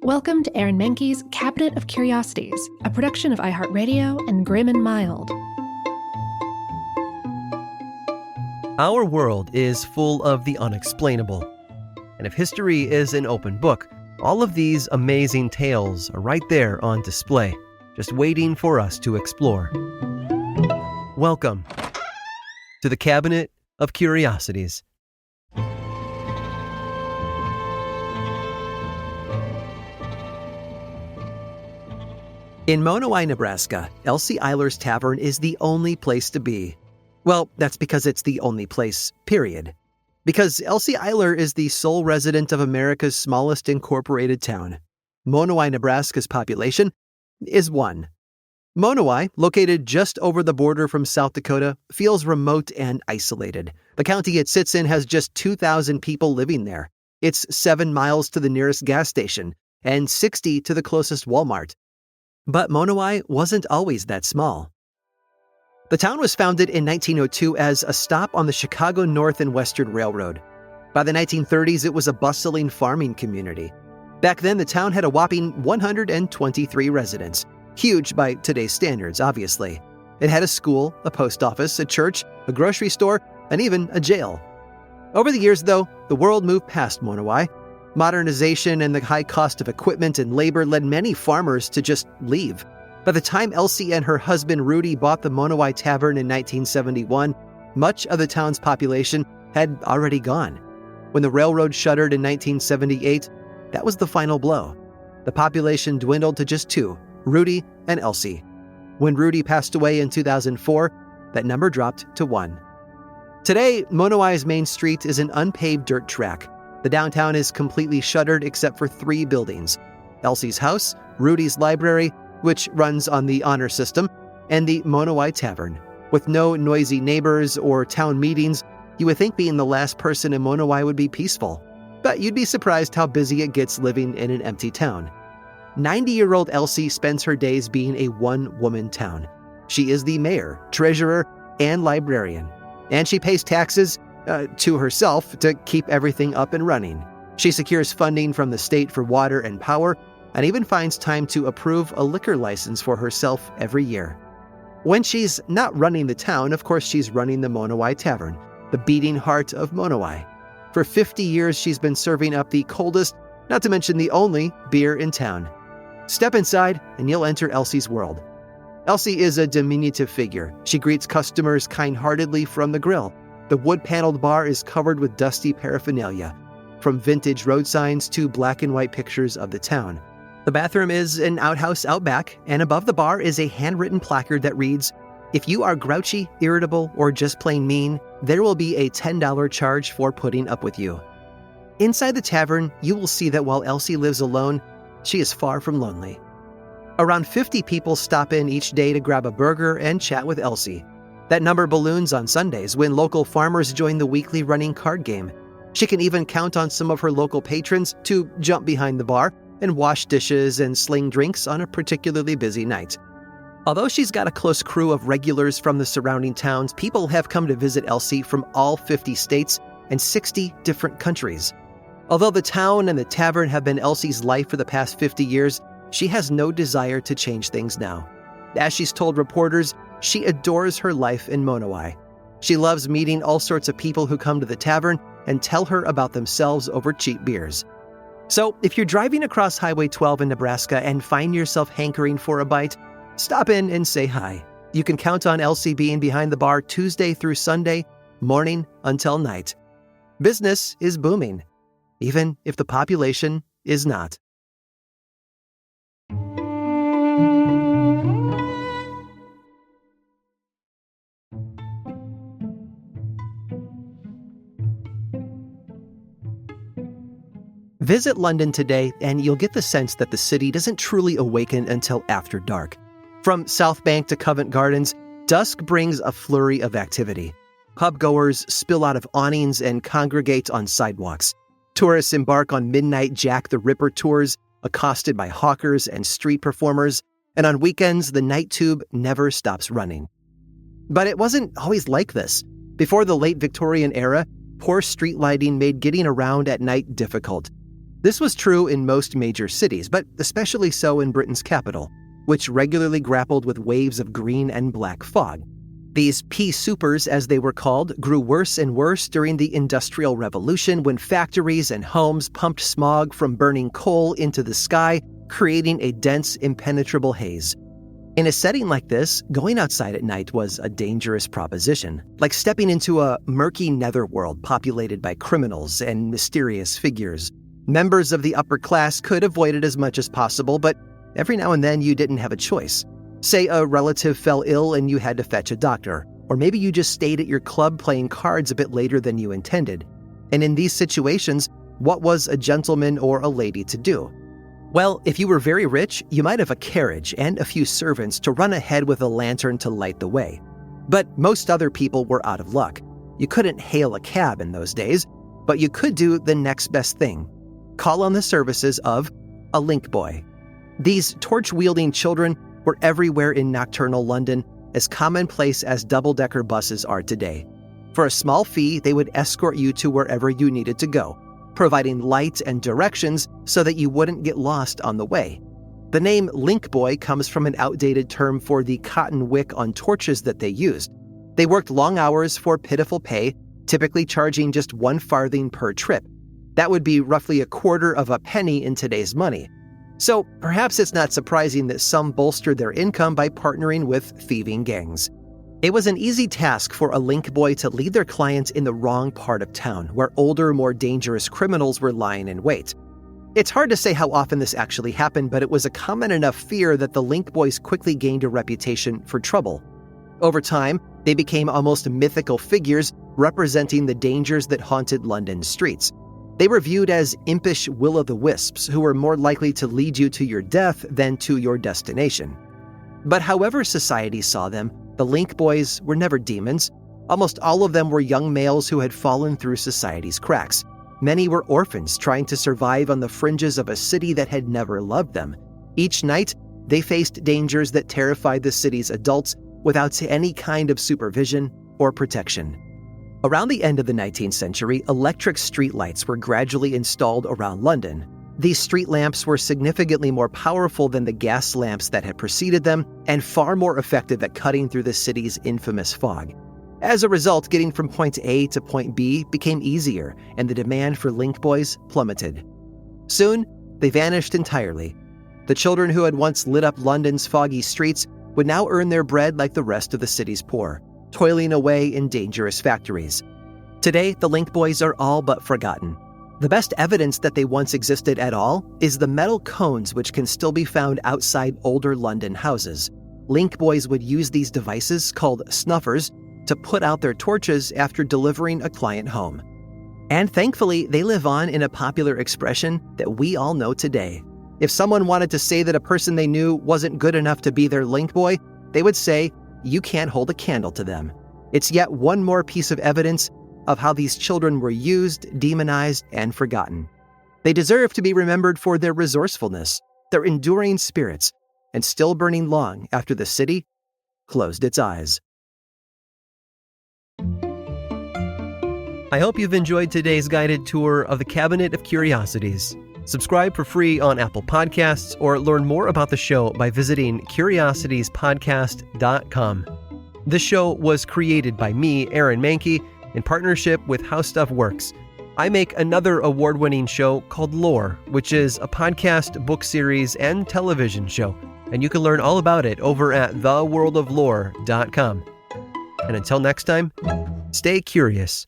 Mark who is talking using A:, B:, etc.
A: Welcome to Aaron Mahnke's Cabinet of Curiosities, a production of iHeartRadio and Grim and Mild.
B: Our world is full of the unexplainable. And if history is an open book, all of these amazing tales are right there on display, just waiting for us to explore. Welcome to the Cabinet of Curiosities. In Monoi, Nebraska, Elsie Eiler's Tavern is the only place to be. Well, that's because it's the only place, period. Because Elsie Eiler is the sole resident of America's smallest incorporated town. Monoi, Nebraska's population is 1. Monoi, located just over the border from South Dakota, feels remote and isolated. The county it sits in has just 2,000 people living there. It's 7 miles to the nearest gas station and 60 to the closest Walmart. But Monoi wasn't always that small. The town was founded in 1902 as a stop on the Chicago North and Western Railroad. By the 1930s, it was a bustling farming community. Back then, the town had a whopping 123 residents. Huge by today's standards, obviously. It had a school, a post office, a church, a grocery store, and even a jail. Over the years, though, the world moved past Monoi. Modernization and the high cost of equipment and labor led many farmers to just leave. By the time Elsie and her husband Rudy bought the Monoi Tavern in 1971, much of the town's population had already gone. When the railroad shuttered in 1978, that was the final blow. The population dwindled to just 2, Rudy and Elsie. When Rudy passed away in 2004, that number dropped to 1. Today, Monoi's main street is an unpaved dirt track. The downtown is completely shuttered except for 3 buildings: Elsie's house, Rudy's library, which runs on the honor system, and the Monoi Tavern. With no noisy neighbors or town meetings, you would think being the last person in Monoi would be peaceful. But you'd be surprised how busy it gets living in an empty town. 90-year-old Elsie spends her days being a one-woman town. She is the mayor, treasurer, and librarian. And she pays taxes to herself to keep everything up and running. She secures funding from the state for water and power, and even finds time to approve a liquor license for herself every year. When she's not running the town, of course she's running the Monoi Tavern, the beating heart of Monoi. For 50 years she's been serving up the coldest, not to mention the only, beer in town. Step inside and you'll enter Elsie's world. Elsie is a diminutive figure. She greets customers kind-heartedly from the grill. The wood-paneled bar is covered with dusty paraphernalia, from vintage road signs to black and white pictures of the town. The bathroom is an outhouse out back, and above the bar is a handwritten placard that reads, "If you are grouchy, irritable, or just plain mean, there will be a $10 charge for putting up with you." Inside the tavern, you will see that while Elsie lives alone, she is far from lonely. Around 50 people stop in each day to grab a burger and chat with Elsie. That number balloons on Sundays when local farmers join the weekly running card game. She can even count on some of her local patrons to jump behind the bar and wash dishes and sling drinks on a particularly busy night. Although she's got a close crew of regulars from the surrounding towns, people have come to visit Elsie from all 50 states and 60 different countries. Although the town and the tavern have been Elsie's life for the past 50 years, she has no desire to change things now. As she's told reporters, she adores her life in Monoi. She loves meeting all sorts of people who come to the tavern and tell her about themselves over cheap beers. So, if you're driving across Highway 12 in Nebraska and find yourself hankering for a bite, stop in and say hi. You can count on Elsie being behind the bar Tuesday through Sunday, morning until night. Business is booming, even if the population is not. Visit London today, and you'll get the sense that the city doesn't truly awaken until after dark. From South Bank to Covent Gardens, dusk brings a flurry of activity. Pubgoers spill out of awnings and congregate on sidewalks. Tourists embark on midnight Jack the Ripper tours, accosted by hawkers and street performers, and on weekends, the night tube never stops running. But it wasn't always like this. Before the late Victorian era, poor street lighting made getting around at night difficult. This was true in most major cities, but especially so in Britain's capital, which regularly grappled with waves of green and black fog. These pea soupers, as they were called, grew worse and worse during the Industrial Revolution when factories and homes pumped smog from burning coal into the sky, creating a dense, impenetrable haze. In a setting like this, going outside at night was a dangerous proposition, like stepping into a murky netherworld populated by criminals and mysterious figures. Members of the upper class could avoid it as much as possible, but every now and then you didn't have a choice. Say a relative fell ill and you had to fetch a doctor, or maybe you just stayed at your club playing cards a bit later than you intended. And in these situations, what was a gentleman or a lady to do? Well, if you were very rich, you might have a carriage and a few servants to run ahead with a lantern to light the way. But most other people were out of luck. You couldn't hail a cab in those days, but you could do the next best thing. Call on the services of a link boy. These torch-wielding children were everywhere in nocturnal London, as commonplace as double-decker buses are today. For a small fee, they would escort you to wherever you needed to go, providing light and directions so that you wouldn't get lost on the way. The name link boy comes from an outdated term for the cotton wick on torches that they used. They worked long hours for pitiful pay, typically charging just 1 farthing per trip. That would be roughly a quarter of a penny in today's money. So perhaps it's not surprising that some bolstered their income by partnering with thieving gangs. It was an easy task for a link boy to lead their clients in the wrong part of town, where older, more dangerous criminals were lying in wait. It's hard to say how often this actually happened, but it was a common enough fear that the link boys quickly gained a reputation for trouble. Over time, they became almost mythical figures representing the dangers that haunted London's streets. They were viewed as impish will-o'-the-wisps who were more likely to lead you to your death than to your destination. But however society saw them, the link boys were never demons. Almost all of them were young males who had fallen through society's cracks. Many were orphans trying to survive on the fringes of a city that had never loved them. Each night, they faced dangers that terrified the city's adults without any kind of supervision or protection. Around the end of the 19th century, electric streetlights were gradually installed around London. These street lamps were significantly more powerful than the gas lamps that had preceded them and far more effective at cutting through the city's infamous fog. As a result, getting from point A to point B became easier, and the demand for link boys plummeted. Soon, they vanished entirely. The children who had once lit up London's foggy streets would now earn their bread like the rest of the city's poor, toiling away in dangerous factories. Today, the link boys are all but forgotten. The best evidence that they once existed at all is the metal cones which can still be found outside older London houses. Link boys would use these devices, called snuffers, to put out their torches after delivering a client home. And thankfully, they live on in a popular expression that we all know today. If someone wanted to say that a person they knew wasn't good enough to be their link boy, they would say, "You can't hold a candle to them." It's yet one more piece of evidence of how these children were used, demonized, and forgotten. They deserve to be remembered for their resourcefulness, their enduring spirits, and still burning long after the city closed its eyes. I hope you've enjoyed today's guided tour of the Cabinet of Curiosities. Subscribe for free on Apple Podcasts or learn more about the show by visiting curiositiespodcast.com. This show was created by me, Aaron Mahnke, in partnership with How Stuff Works. I make another award-winning show called Lore, which is a podcast, book series, and television show, and you can learn all about it over at theworldoflore.com. And until next time, stay curious.